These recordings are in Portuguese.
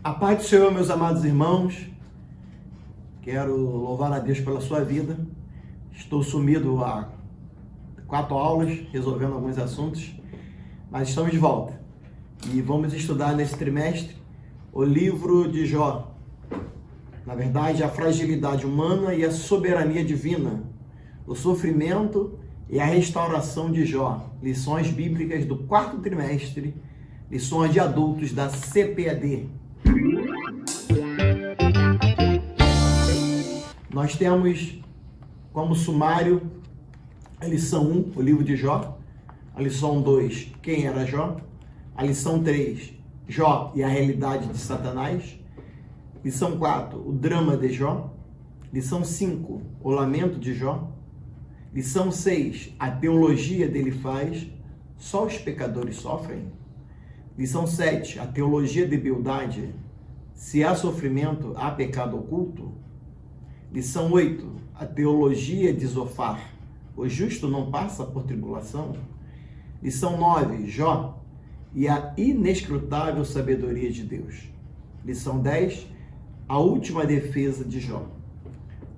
A paz do Senhor, meus amados irmãos. Quero louvar a Deus pela sua vida. Estou sumido há 4 aulas, resolvendo alguns assuntos, mas estamos de volta. E vamos estudar nesse trimestre o livro de Jó. Na verdade, a fragilidade humana e a soberania divina, o sofrimento e a restauração de Jó. Lições bíblicas do 4º trimestre, lições de adultos da CPAD. Nós temos como sumário a lição 1, o livro de Jó, a lição 2, quem era Jó, a lição 3, Jó e a realidade de Satanás, lição 4, o drama de Jó, lição 5, o lamento de Jó, lição 6, a teologia dele faz, só os pecadores sofrem, lição 7, a teologia de Bildade, se há sofrimento, há pecado oculto, lição 8, a teologia de Zofar, o justo não passa por tribulação. Lição 9, Jó e a inescrutável sabedoria de Deus. Lição 10, a última defesa de Jó.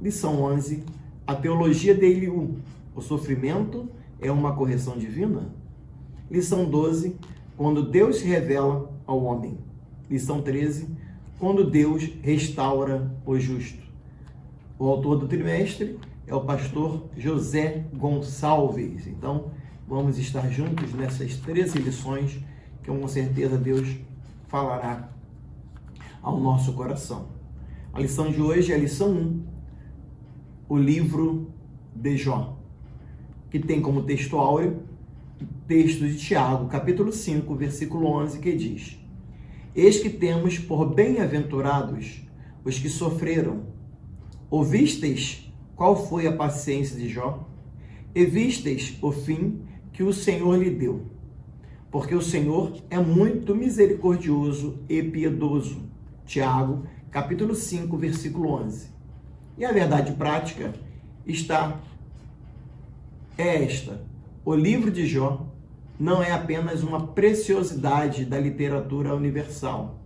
Lição 11, a teologia de Eliú, o sofrimento é uma correção divina. Lição 12, quando Deus se revela ao homem. Lição 13, quando Deus restaura o justo. O autor do trimestre é o pastor José Gonçalves. Então, vamos estar juntos nessas 13 lições que com certeza Deus falará ao nosso coração. A lição de hoje é a lição 1, o livro de Jó, que tem como texto áureo o texto de Tiago, capítulo 5, versículo 11, que diz: Eis que temos por bem-aventurados os que sofreram. Ouvistes qual foi a paciência de Jó? E vistes o fim que o Senhor lhe deu. Porque o Senhor é muito misericordioso e piedoso. Tiago, capítulo 5, versículo 11. E a verdade prática é esta. O livro de Jó não é apenas uma preciosidade da literatura universal,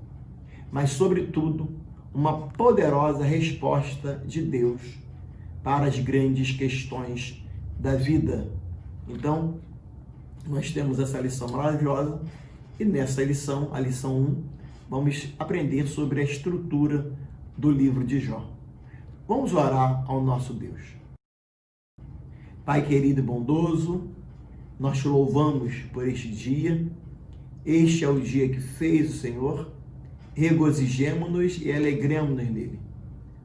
mas, sobretudo, uma poderosa resposta de Deus para as grandes questões da vida. Então, nós temos essa lição maravilhosa e nessa lição, a lição 1, vamos aprender sobre a estrutura do livro de Jó. Vamos orar ao nosso Deus. Pai querido e bondoso, nós te louvamos por este dia. Este é o dia que fez o Senhor. Regozijemo-nos e alegremos-nos nele.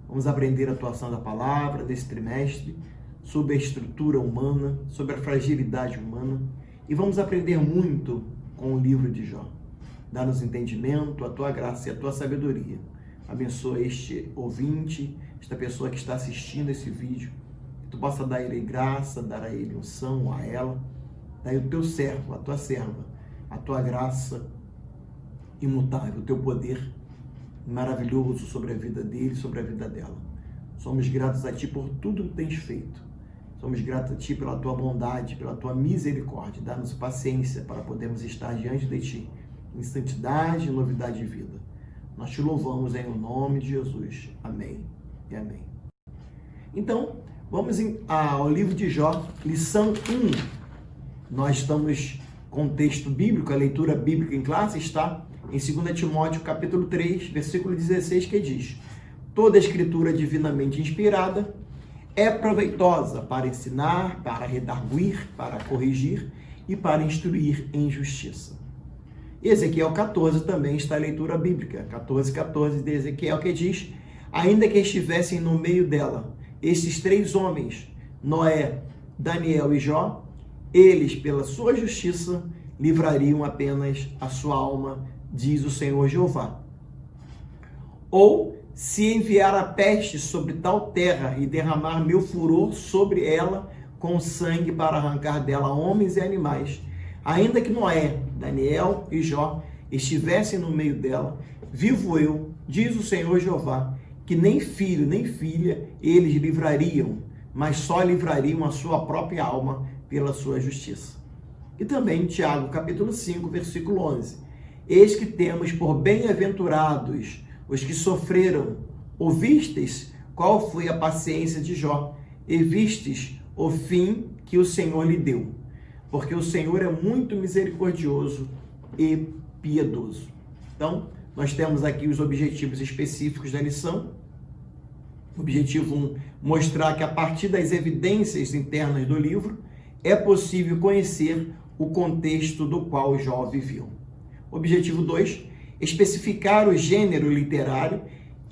Vamos aprender a atuação da palavra desse trimestre, sobre a estrutura humana, sobre a fragilidade humana, e vamos aprender muito com o livro de Jó. Dá-nos entendimento, a tua graça e a tua sabedoria. Abençoa este ouvinte, esta pessoa que está assistindo esse vídeo, que tu possa dar a ele graça, dar a ele unção, a ela, dar o teu servo, a tua serva, a tua graça imutável, o teu poder maravilhoso sobre a vida dele, sobre a vida dela. Somos gratos a ti por tudo que tens feito. Somos gratos a ti pela tua bondade, pela tua misericórdia. Dá-nos paciência para podermos estar diante de ti em santidade e novidade de vida. Nós te louvamos em nome de Jesus. Amém e amém. Então, vamos ao livro de Jó, lição 1. Nós estamos com o texto bíblico, a leitura bíblica em classe está em 2 Timóteo, capítulo 3, versículo 16, que diz: Toda a escritura divinamente inspirada é proveitosa para ensinar, para redarguir, para corrigir e para instruir em justiça. Ezequiel 14 também está a leitura bíblica, 14 de Ezequiel, que diz: Ainda que estivessem no meio dela esses 3 homens, Noé, Daniel e Jó, eles, pela sua justiça, livrariam apenas a sua alma, diz o Senhor Jeová. Ou, se enviar a peste sobre tal terra e derramar meu furor sobre ela com sangue para arrancar dela homens e animais, ainda que Noé, Daniel e Jó estivessem no meio dela, vivo eu, diz o Senhor Jeová, que nem filho nem filha eles livrariam, mas só livrariam a sua própria alma pela sua justiça. E também Tiago, capítulo 5, versículo 11. eis que temos por bem-aventurados os que sofreram. Ouvistes qual foi a paciência de Jó, e vistes o fim que o Senhor lhe deu, porque o Senhor é muito misericordioso e piedoso. Então, nós temos aqui os objetivos específicos da lição. Objetivo 1, mostrar que a partir das evidências internas do livro, é possível conhecer o contexto do qual Jó viveu. Objetivo 2, especificar o gênero literário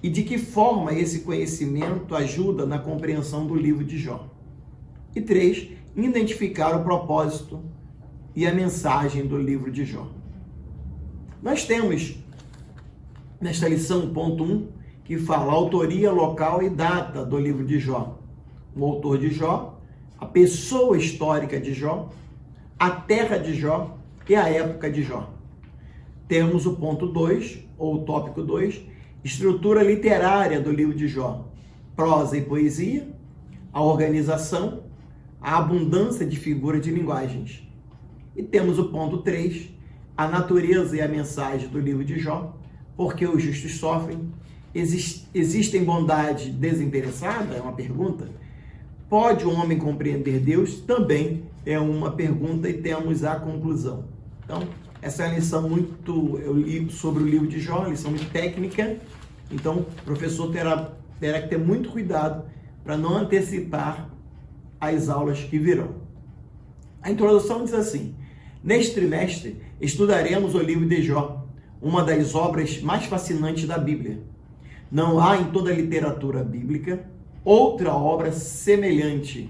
e de que forma esse conhecimento ajuda na compreensão do livro de Jó. E 3, identificar o propósito e a mensagem do livro de Jó. Nós temos, nesta lição, ponto 1, que fala autoria, local e data do livro de Jó. O autor de Jó, a pessoa histórica de Jó, a terra de Jó e a época de Jó. Temos o ponto 2, ou o tópico 2, estrutura literária do livro de Jó, prosa e poesia, a organização, a abundância de figuras de linguagens. E temos o ponto 3, a natureza e a mensagem do livro de Jó, porque os justos sofrem. Existem bondade desinteressada? É uma pergunta. Pode o homem compreender Deus? Também é uma pergunta, e temos a conclusão. Então, essa é a lição eu li sobre o livro de Jó, lição muito técnica. Então, o professor terá que ter muito cuidado para não antecipar as aulas que virão. A introdução diz assim: neste trimestre, estudaremos o livro de Jó, uma das obras mais fascinantes da Bíblia. Não há em toda a literatura bíblica outra obra semelhante,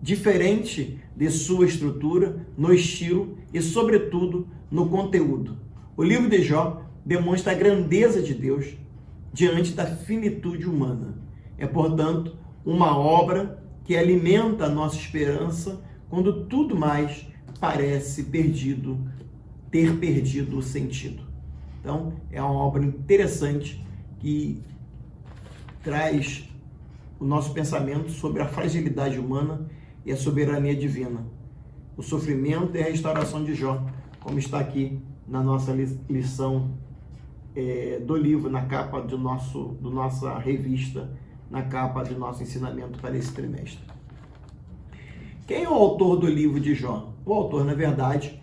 diferente de sua estrutura, no estilo e, sobretudo, no conteúdo. O livro de Jó demonstra a grandeza de Deus diante da finitude humana. É, portanto, uma obra que alimenta a nossa esperança quando tudo mais parece ter perdido o sentido. Então, é uma obra interessante que traz o nosso pensamento sobre a fragilidade humana e a soberania divina, o sofrimento e a restauração de Jó, como está aqui na nossa lição do livro, na capa do nossa revista, na capa do nosso ensinamento para esse trimestre. Quem é o autor do livro de Jó? O autor, na verdade,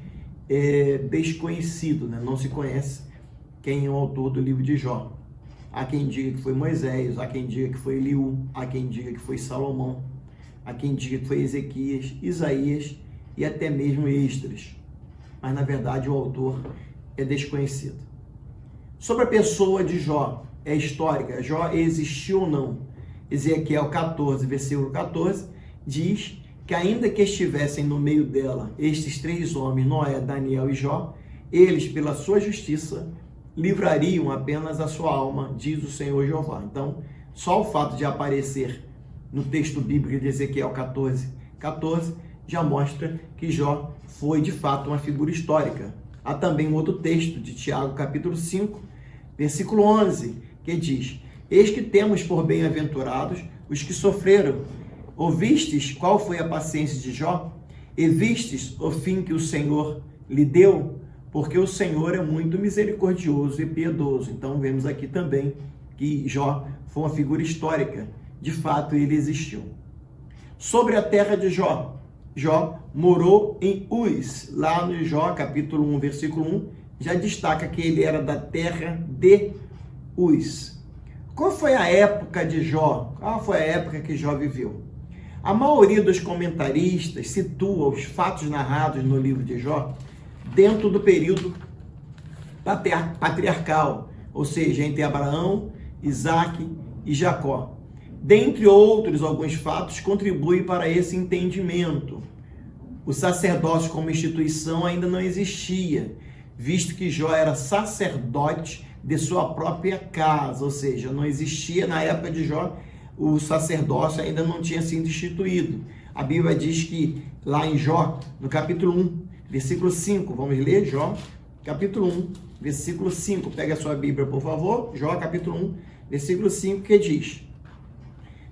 é desconhecido, né? Não se conhece quem é o autor do livro de Jó. Há quem diga que foi Moisés, há quem diga que foi Eliú, há quem diga que foi Salomão, há quem diga que foi Ezequias, Isaías e até mesmo Esdras. Mas, na verdade, o autor é desconhecido. Sobre a pessoa de Jó, é histórica. Jó existiu ou não? Ezequiel 14, versículo 14, diz que ainda que estivessem no meio dela estes 3 homens, Noé, Daniel e Jó, eles, pela sua justiça, livrariam apenas a sua alma, diz o Senhor Jeová. Então, só o fato de aparecer no texto bíblico de Ezequiel 14, já mostra que Jó foi de fato uma figura histórica. Há também um outro texto de Tiago, capítulo 5, versículo 11, que diz: eis que temos por bem-aventurados os que sofreram. Ouvistes qual foi a paciência de Jó? E vistes o fim que o Senhor lhe deu? Porque o Senhor é muito misericordioso e piedoso. Então, vemos aqui também que Jó foi uma figura histórica. De fato, ele existiu. Sobre a terra de Jó, Jó morou em Uz. Lá no Jó, capítulo 1, versículo 1, já destaca que ele era da terra de Uz. Qual foi a época de Jó? Qual foi a época que Jó viveu? A maioria dos comentaristas situa os fatos narrados no livro de Jó dentro do período patriarcal, ou seja, entre Abraão, Isaque e Jacó. Dentre outros, alguns fatos contribuem para esse entendimento. O sacerdócio como instituição ainda não existia, visto que Jó era sacerdote de sua própria casa, ou seja, não existia na época de Jó, o sacerdócio ainda não tinha sido instituído. A Bíblia diz que lá em Jó, no capítulo 1, versículo 5, vamos ler Jó, capítulo 1, versículo 5, pega a sua Bíblia, por favor, Jó, capítulo 1, versículo 5, que diz: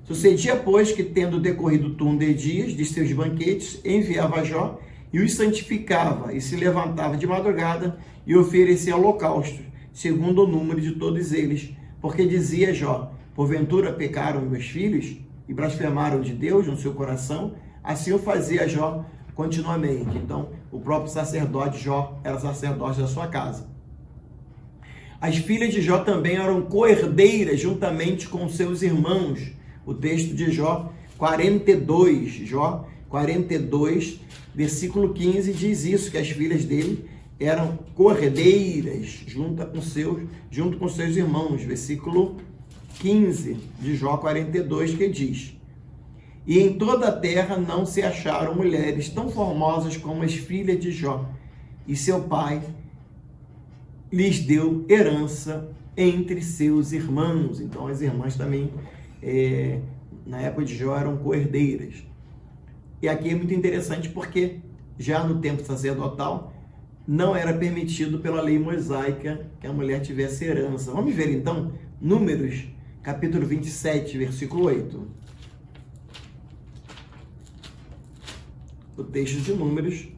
sucedia, pois, que tendo decorrido o turno de dias de seus banquetes, enviava Jó e os santificava, e se levantava de madrugada e oferecia holocaustos, segundo o número de todos eles. Porque dizia Jó: porventura pecaram meus filhos e blasfemaram de Deus no seu coração? Assim o fazia Jó continuamente. Então, o próprio sacerdote Jó era sacerdote da sua casa. As filhas de Jó também eram co-herdeiras juntamente com seus irmãos. O texto de Jó 42, versículo 15, diz isso, que as filhas dele eram co-herdeiras junto com seus irmãos. Versículo 15 de Jó 42, que diz: e em toda a terra não se acharam mulheres tão formosas como as filhas de Jó, e seu pai lhes deu herança entre seus irmãos. Então as irmãs também, na época de Jó, eram co-herdeiras. E aqui é muito interessante porque já no tempo sacerdotal não era permitido pela lei mosaica que a mulher tivesse herança. Vamos ver então Números, capítulo 27, versículo 8. O texto de Números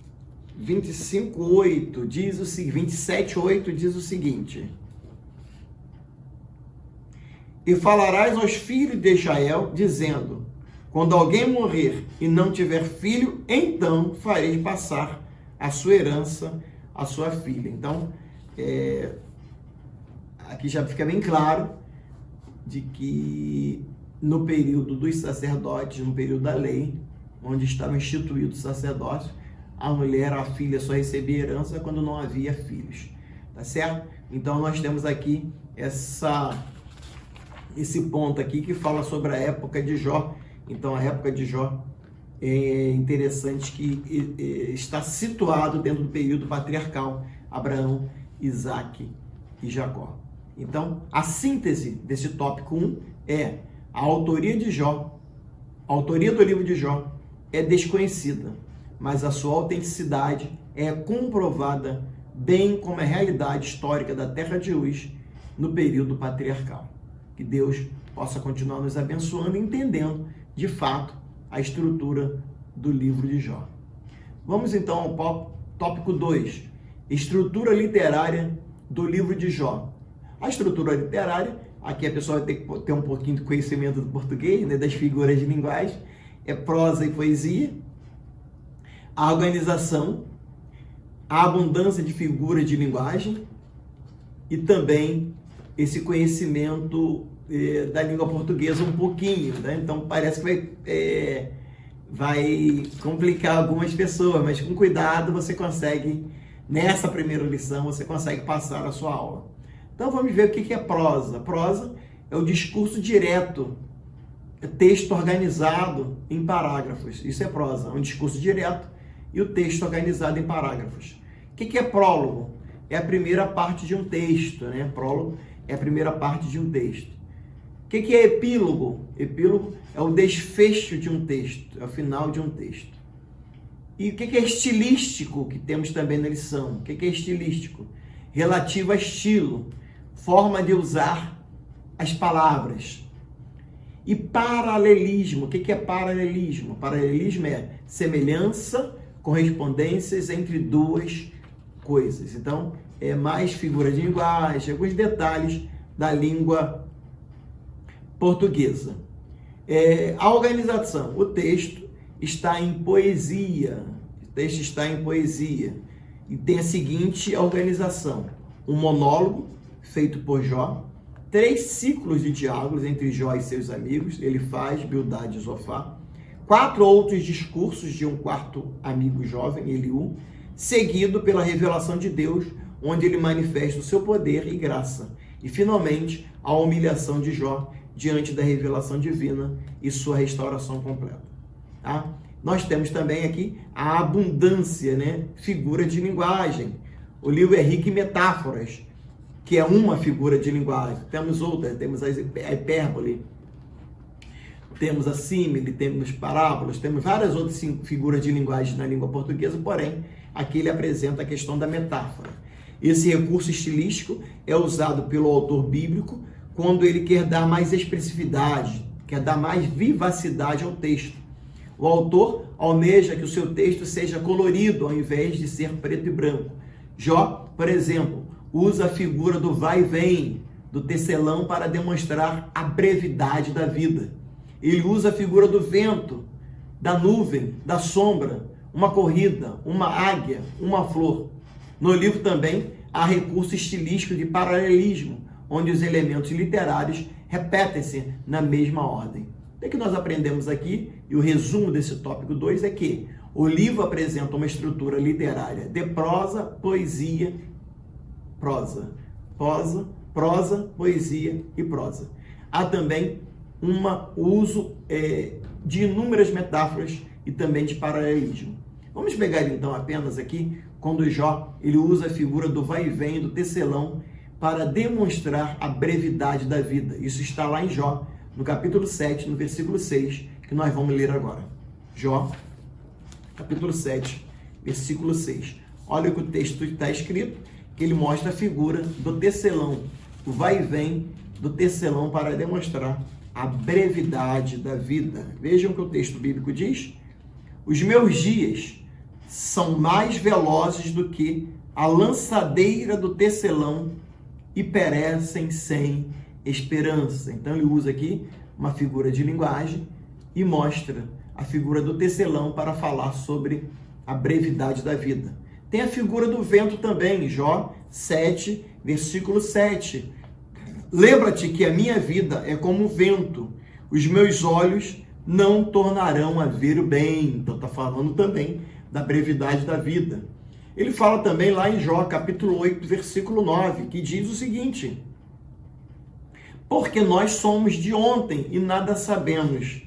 25:8 diz o seguinte, 27:8 diz o seguinte: e falarás aos filhos de Israel, dizendo: quando alguém morrer e não tiver filho, então fareis passar a sua herança à sua filha. Então, aqui já fica bem claro de que no período dos sacerdotes, no período da lei, onde estavam instituídos os sacerdotes, a mulher, a filha, só recebia herança quando não havia filhos, tá certo? Então nós temos aqui esse ponto aqui que fala sobre a época de Jó. Então a época de Jó é interessante que está situado dentro do período patriarcal, Abraão, Isaque e Jacó. Então a síntese desse tópico 1 é: a autoria de Jó, a autoria do livro de Jó é desconhecida, mas a sua autenticidade é comprovada, bem como a realidade histórica da terra de Uz no período patriarcal. Que Deus possa continuar nos abençoando, entendendo de fato a estrutura do livro de Jó. Vamos então ao tópico 2, estrutura literária do livro de Jó. A estrutura literária, aqui a pessoa vai ter que ter um pouquinho de conhecimento do português, né, das figuras de linguagem, é prosa e poesia, a organização, a abundância de figuras de linguagem e também esse conhecimento da língua portuguesa um pouquinho, né? Então parece que vai complicar algumas pessoas, mas com cuidado você consegue, nessa primeira lição, você consegue passar a sua aula. Então vamos ver o que é prosa. Prosa é o discurso direto, texto organizado em parágrafos. Isso é prosa, é um discurso direto e o texto organizado em parágrafos. O que é prólogo? É a primeira parte de um texto, né? Prólogo é a primeira parte de um texto. O que é epílogo? Epílogo é o desfecho de um texto, é o final de um texto. E o que é estilístico, que temos também na lição? O que é estilístico? Relativo a estilo, forma de usar as palavras. E paralelismo, o que é paralelismo? Paralelismo é semelhança, correspondências entre duas coisas. Então, é mais figura de linguagem, alguns detalhes da língua portuguesa. A organização, o texto está em poesia. O texto está em poesia. E tem a seguinte organização: um monólogo feito por Jó, 3 ciclos de diálogos entre Jó e seus amigos, Elifaz, Bildade e Zofar, 4 outros discursos de um quarto amigo jovem, Eliú, seguido pela revelação de Deus, onde ele manifesta o seu poder e graça, e finalmente a humilhação de Jó diante da revelação divina e sua restauração completa. Tá? Nós temos também aqui a abundância, né? Figura de linguagem. O livro é rico em metáforas, que é uma figura de linguagem. Temos outras, temos a hipérbole, temos a símile, temos parábolas, temos várias outras figuras de linguagem na língua portuguesa, porém, aqui ele apresenta a questão da metáfora. Esse recurso estilístico é usado pelo autor bíblico quando ele quer dar mais expressividade, quer dar mais vivacidade ao texto. O autor almeja que o seu texto seja colorido ao invés de ser preto e branco. Jó por exemplo, usa a figura do vai e vem, do tecelão, para demonstrar a brevidade da vida. Ele usa a figura do vento, da nuvem, da sombra, uma corrida, uma águia, uma flor. No livro também há recurso estilístico de paralelismo, onde os elementos literários repetem-se na mesma ordem. O que nós aprendemos aqui, e o resumo desse tópico 2 é que o livro apresenta uma estrutura literária de prosa, poesia, prosa, poesia e prosa. Há também o uso de inúmeras metáforas e também de paralelismo. Vamos pegar então apenas aqui, quando Jó ele usa a figura do vai e vem, do tecelão, para demonstrar a brevidade da vida. Isso está lá em Jó, no capítulo 7, no versículo 6, que nós vamos ler agora. Jó, capítulo 7, versículo 6. Olha o que o texto está escrito, que ele mostra a figura do tecelão, o vai e vem do tecelão, para demonstrar a brevidade da vida. Vejam o que o texto bíblico diz. Os meus dias são mais velozes do que a lançadeira do tecelão e perecem sem esperança. Então ele usa aqui uma figura de linguagem e mostra a figura do tecelão para falar sobre a brevidade da vida. Tem a figura do vento também, Jó 7, versículo 7. Lembra-te que a minha vida é como o vento, os meus olhos não tornarão a ver o bem. Então está falando também da brevidade da vida. Ele fala também lá em Jó, capítulo 8, versículo 9, que diz o seguinte: porque nós somos de ontem e nada sabemos,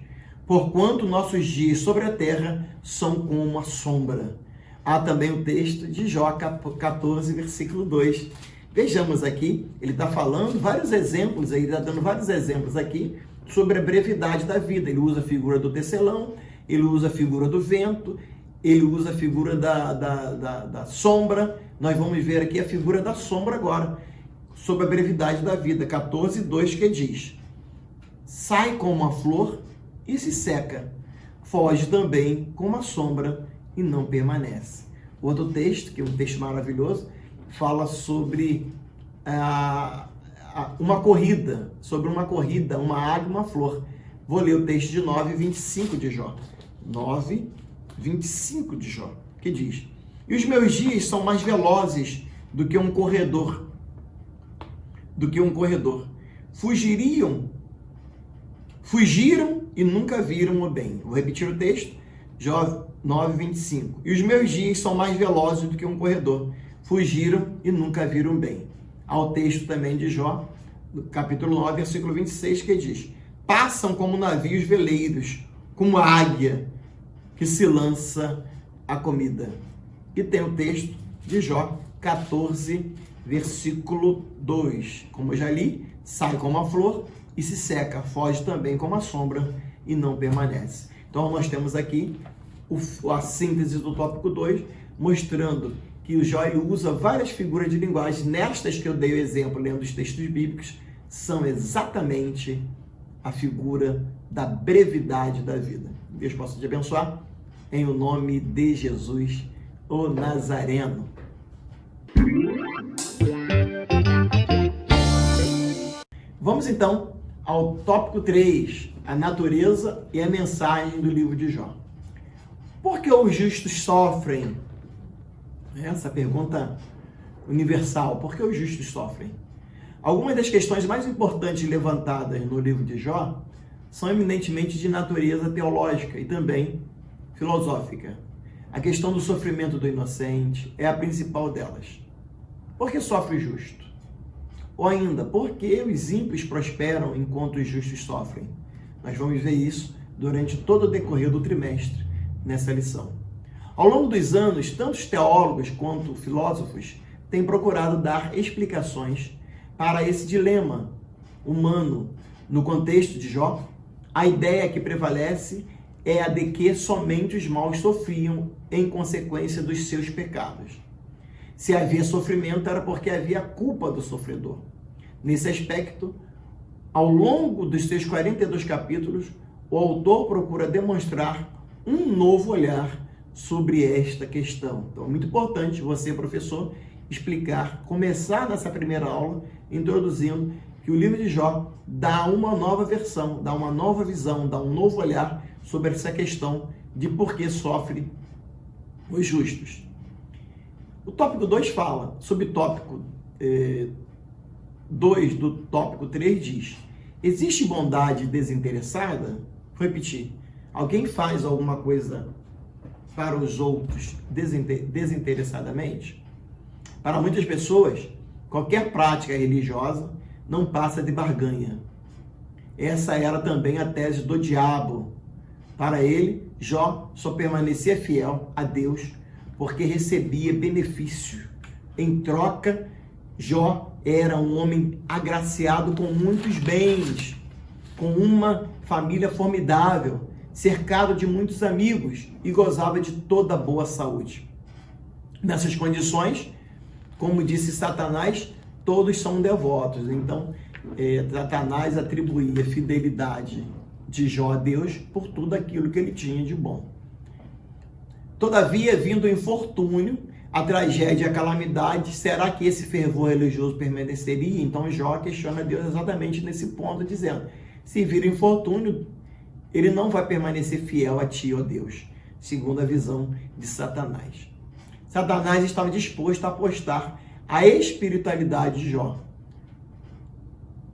porquanto nossos dias sobre a terra são como a sombra. Há também o texto de Jó 14, versículo 2. Vejamos aqui, ele está falando vários exemplos, ele está dando vários exemplos aqui sobre a brevidade da vida. Ele usa a figura do tecelão, ele usa a figura do vento, ele usa a figura da sombra. Nós vamos ver aqui a figura da sombra agora, sobre a brevidade da vida. 14, 2, que diz: sai como uma flor e se seca, foge também como a sombra e não permanece. Outro texto, que é um texto maravilhoso, fala sobre uma corrida, uma águia, uma flor. Vou ler o texto de 9, 25 de Jó. 9, 25 de Jó, que diz: e os meus dias são mais velozes do que um corredor. Fugiram e nunca viram o bem. Vou repetir o texto, Jó 9, 25. E os meus dias são mais velozes do que um corredor. Fugiram e nunca viram bem. Há o texto também de Jó, capítulo 9, versículo 26, que diz: passam como navios veleiros, como águia que se lança a comida. E tem o texto de Jó 14, versículo 2. Como eu já li, sai como a flor e se seca, foge também como a sombra e não permanece. Então nós temos aqui a síntese do tópico 2, mostrando que o Jó usa várias figuras de linguagem. Nestas que eu dei o exemplo, lendo os textos bíblicos, são exatamente a figura da brevidade da vida. Deus possa te abençoar, em o nome de Jesus, o Nazareno. Vamos então ao tópico 3, a natureza e a mensagem do livro de Jó. Por que os justos sofrem? Essa pergunta universal, por que os justos sofrem? Algumas das questões mais importantes levantadas no livro de Jó são eminentemente de natureza teológica e também filosófica. A questão do sofrimento do inocente é a principal delas. Por que sofre o justo? Ou ainda, por que os ímpios prosperam enquanto os justos sofrem? Nós vamos ver isso durante todo o decorrer do trimestre, nessa lição. Ao longo dos anos, tanto os teólogos quanto filósofos têm procurado dar explicações para esse dilema humano. No contexto de Jó, a ideia que prevalece é a de que somente os maus sofriam em consequência dos seus pecados. Se havia sofrimento, era porque havia culpa do sofredor. Nesse aspecto, ao longo dos seus 42 capítulos, o autor procura demonstrar um novo olhar sobre esta questão. Então, é muito importante você, professor, explicar, começar nessa primeira aula, introduzindo que o livro de Jó dá uma nova versão, dá uma nova visão, dá um novo olhar sobre essa questão de por que sofrem os justos. O tópico 2 fala, subtópico 2 do tópico 3 diz: existe bondade desinteressada? Vou repetir. Alguém faz alguma coisa para os outros desinteressadamente? Para muitas pessoas, qualquer prática religiosa não passa de barganha. Essa era também a tese do diabo. Para ele, Jó só permanecia fiel a Deus porque recebia benefício. Em troca, Jó era um homem agraciado com muitos bens, com uma família formidável, cercado de muitos amigos e gozava de toda boa saúde. Nessas condições, como disse Satanás, todos são devotos. Então, Satanás atribuía a fidelidade de Jó a Deus por tudo aquilo que ele tinha de bom. Todavia, vindo o infortúnio, a tragédia e a calamidade, será que esse fervor religioso permaneceria? Então Jó questiona Deus exatamente nesse ponto, dizendo: se vir o infortúnio, ele não vai permanecer fiel a ti, ó Deus, segundo a visão de Satanás. Satanás estava disposto a apostar a espiritualidade de Jó.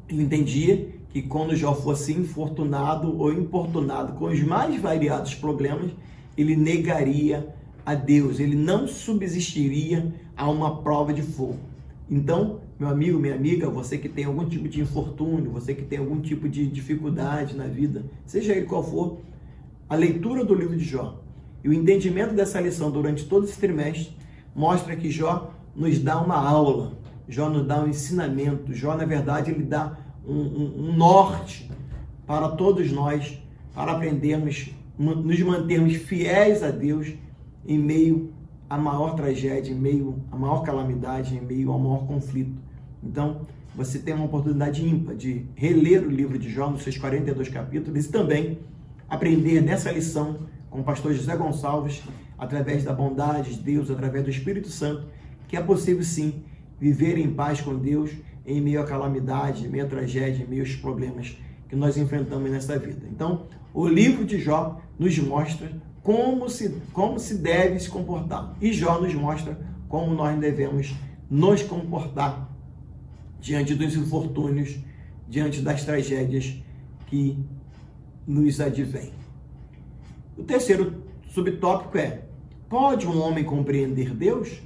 Ele entendia que quando Jó fosse infortunado ou importunado com os mais variados problemas, ele negaria a Deus, ele não subsistiria a uma prova de fogo. Então, meu amigo, minha amiga, você que tem algum tipo de infortúnio, você que tem algum tipo de dificuldade na vida, seja ele qual for, a leitura do livro de Jó e o entendimento dessa lição durante todo esse trimestre mostra que Jó nos dá uma aula, Jó nos dá um ensinamento, Jó, na verdade, ele dá um norte para todos nós, para aprendermos, nos mantermos fiéis a Deus em meio à maior tragédia, em meio à maior calamidade, em meio ao maior conflito. Então, você tem uma oportunidade ímpar de reler o livro de Jó nos seus 42 capítulos e também aprender nessa lição com o pastor José Gonçalves, através da bondade de Deus, através do Espírito Santo, que é possível sim viver em paz com Deus em meio à calamidade, em meio à tragédia, em meio aos problemas que nós enfrentamos nessa vida. Então, o livro de Jó nos mostra como se deve se comportar. E Jó nos mostra como nós devemos nos comportar diante dos infortúnios, diante das tragédias que nos advêm. O terceiro subtópico é: pode um homem compreender Deus?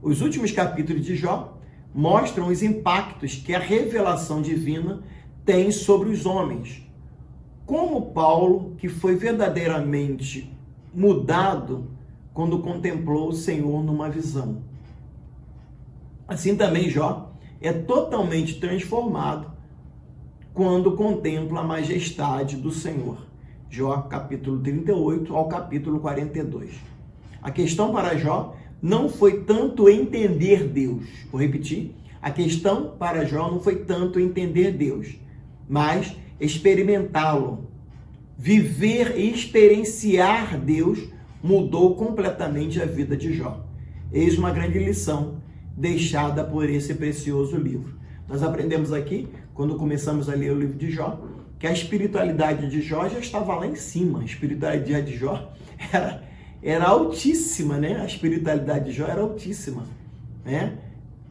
Os últimos capítulos de Jó mostram os impactos que a revelação divina tem sobre os homens. Como Paulo, que foi verdadeiramente mudado quando contemplou o Senhor numa visão. Assim também Jó é totalmente transformado quando contempla a majestade do Senhor. Jó, capítulo 38 ao capítulo 42. A questão para Jó não foi tanto entender Deus. Vou repetir. A questão para Jó não foi tanto entender Deus, mas experimentá-lo. Viver e experienciar Deus mudou completamente a vida de Jó. Eis uma grande lição deixada por esse precioso livro. Nós aprendemos aqui, quando começamos a ler o livro de Jó, que a espiritualidade de Jó já estava lá em cima. A espiritualidade de Jó era altíssima, né? A espiritualidade de Jó era altíssima, né?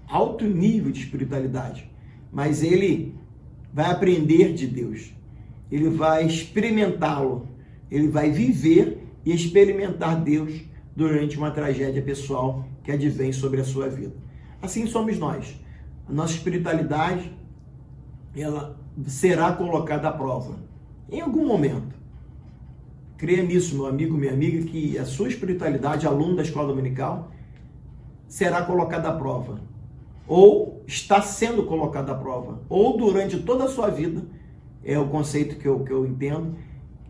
Alto nível de espiritualidade. Mas ele vai aprender de Deus. Ele vai experimentá-lo. Ele vai viver e experimentar Deus durante uma tragédia pessoal que advém sobre a sua vida. Assim somos nós. A nossa espiritualidade, ela será colocada à prova em algum momento. Creia nisso, meu amigo, minha amiga, que a sua espiritualidade, aluno da escola dominical, será colocada à prova. Ou está sendo colocada à prova. Ou durante toda a sua vida, é o conceito que eu entendo,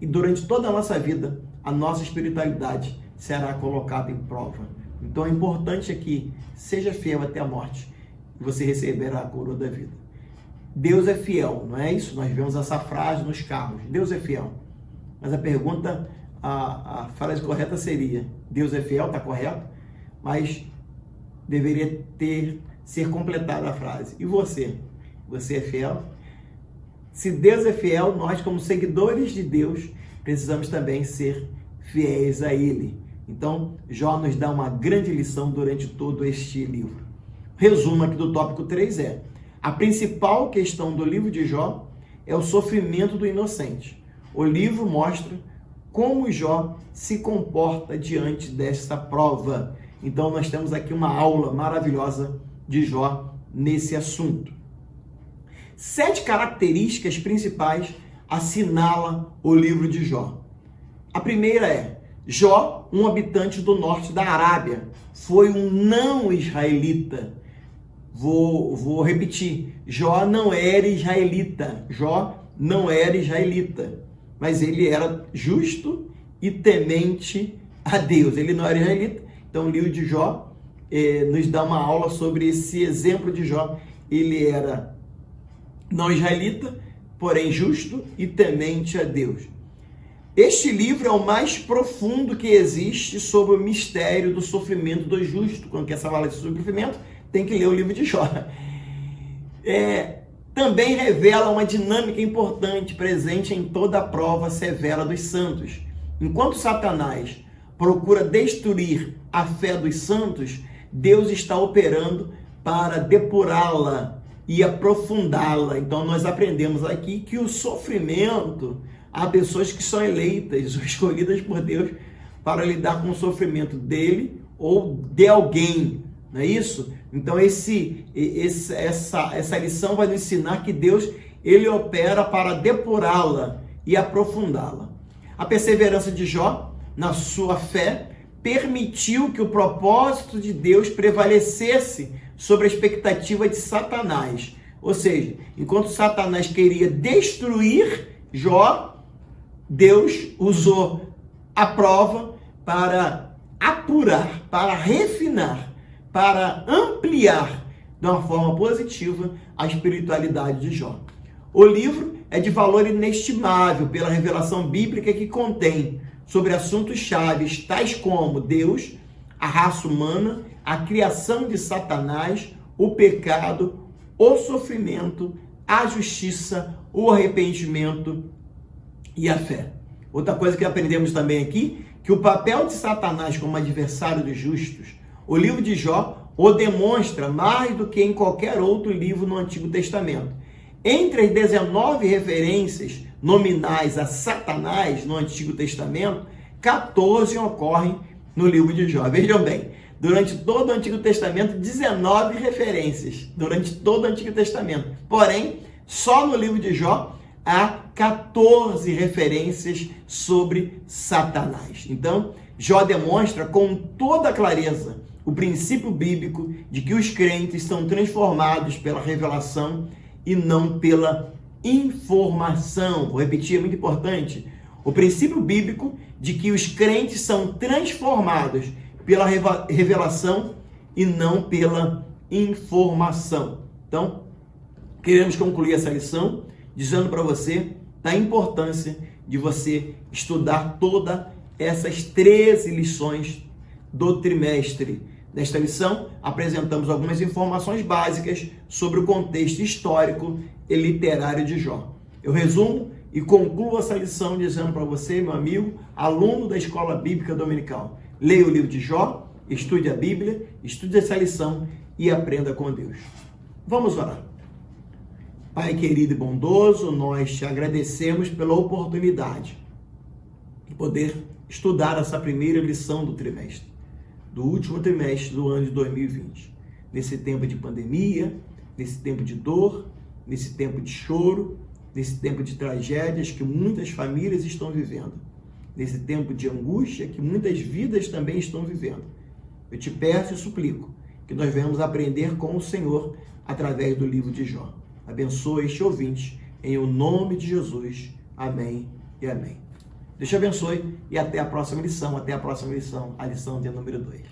e durante toda a nossa vida, a nossa espiritualidade será colocada em prova. Então, é importante que seja fiel até a morte, e você receberá a coroa da vida. Deus é fiel, não é isso? Nós vemos essa frase nos carros, Deus é fiel. Mas a pergunta, a frase correta seria: Deus é fiel, está correto? Mas deveria ser completada a frase. E você? Você é fiel? Se Deus é fiel, nós, como seguidores de Deus, precisamos também ser fiéis a Ele. Então, Jó nos dá uma grande lição durante todo este livro. Resumo aqui do tópico 3 é: a principal questão do livro de Jó é o sofrimento do inocente. O livro mostra como Jó se comporta diante dessa prova. Então, nós temos aqui uma aula maravilhosa de Jó nesse assunto. 7 características principais assinala o livro de Jó. A primeira é: Jó, um habitante do norte da Arábia, foi um não israelita. Vou repetir: Jó não era israelita. Jó não era israelita, mas ele era justo e temente a Deus. Ele não era israelita. Então, o livro de Jó nos dá uma aula sobre esse exemplo de Jó. Ele era não israelita, porém justo e temente a Deus. Este livro é o mais profundo que existe sobre o mistério do sofrimento do justo. Quando quer falar de sofrimento, tem que ler o livro de Jó. Também revela uma dinâmica importante presente em toda a prova severa dos santos. Enquanto Satanás procura destruir a fé dos santos, Deus está operando para depurá-la e aprofundá-la. Então, nós aprendemos aqui que o sofrimento, há pessoas que são eleitas ou escolhidas por Deus para lidar com o sofrimento dele ou de alguém, não é isso? Então, essa lição vai nos ensinar que Deus, ele opera para depurá-la e aprofundá-la. A perseverança de Jó na sua fé permitiu que o propósito de Deus prevalecesse sobre a expectativa de Satanás. Ou seja, enquanto Satanás queria destruir Jó, Deus usou a prova para apurar, para refinar, para ampliar de uma forma positiva a espiritualidade de Jó. O livro é de valor inestimável pela revelação bíblica que contém sobre assuntos chaves tais como Deus, a raça humana, a criação de Satanás, o pecado, o sofrimento, a justiça, o arrependimento e a fé. Outra coisa que aprendemos também aqui, que o papel de Satanás como adversário dos justos, o livro de Jó o demonstra mais do que em qualquer outro livro no Antigo Testamento. Entre as 19 referências nominais a Satanás no Antigo Testamento, 14 ocorrem no livro de Jó. Vejam bem, durante todo o Antigo Testamento, 19 referências, durante todo o Antigo Testamento. Porém, só no livro de Jó há 14 referências sobre Satanás. Então, Jó demonstra com toda clareza o princípio bíblico de que os crentes são transformados pela revelação e não pela informação. Vou repetir, é muito importante. O princípio bíblico de que os crentes são transformados pela revelação e não pela informação. Então, queremos concluir essa lição dizendo para você da importância de você estudar todas essas 13 lições do trimestre. Nesta lição, apresentamos algumas informações básicas sobre o contexto histórico e literário de Jó. Eu resumo e concluo essa lição dizendo para você, meu amigo, aluno da Escola Bíblica Dominical: leia o livro de Jó, estude a Bíblia, estude essa lição e aprenda com Deus. Vamos orar. Pai querido e bondoso, nós te agradecemos pela oportunidade de poder estudar essa primeira lição do trimestre, do último trimestre do ano de 2020. Nesse tempo de pandemia, nesse tempo de dor, nesse tempo de choro, nesse tempo de tragédias que muitas famílias estão vivendo, nesse tempo de angústia que muitas vidas também estão vivendo. Eu te peço e suplico que nós venhamos aprender com o Senhor através do livro de Jó. Abençoe este ouvinte, em o nome de Jesus. Amém e amém. Deus te abençoe e até a próxima lição, a lição de número 2.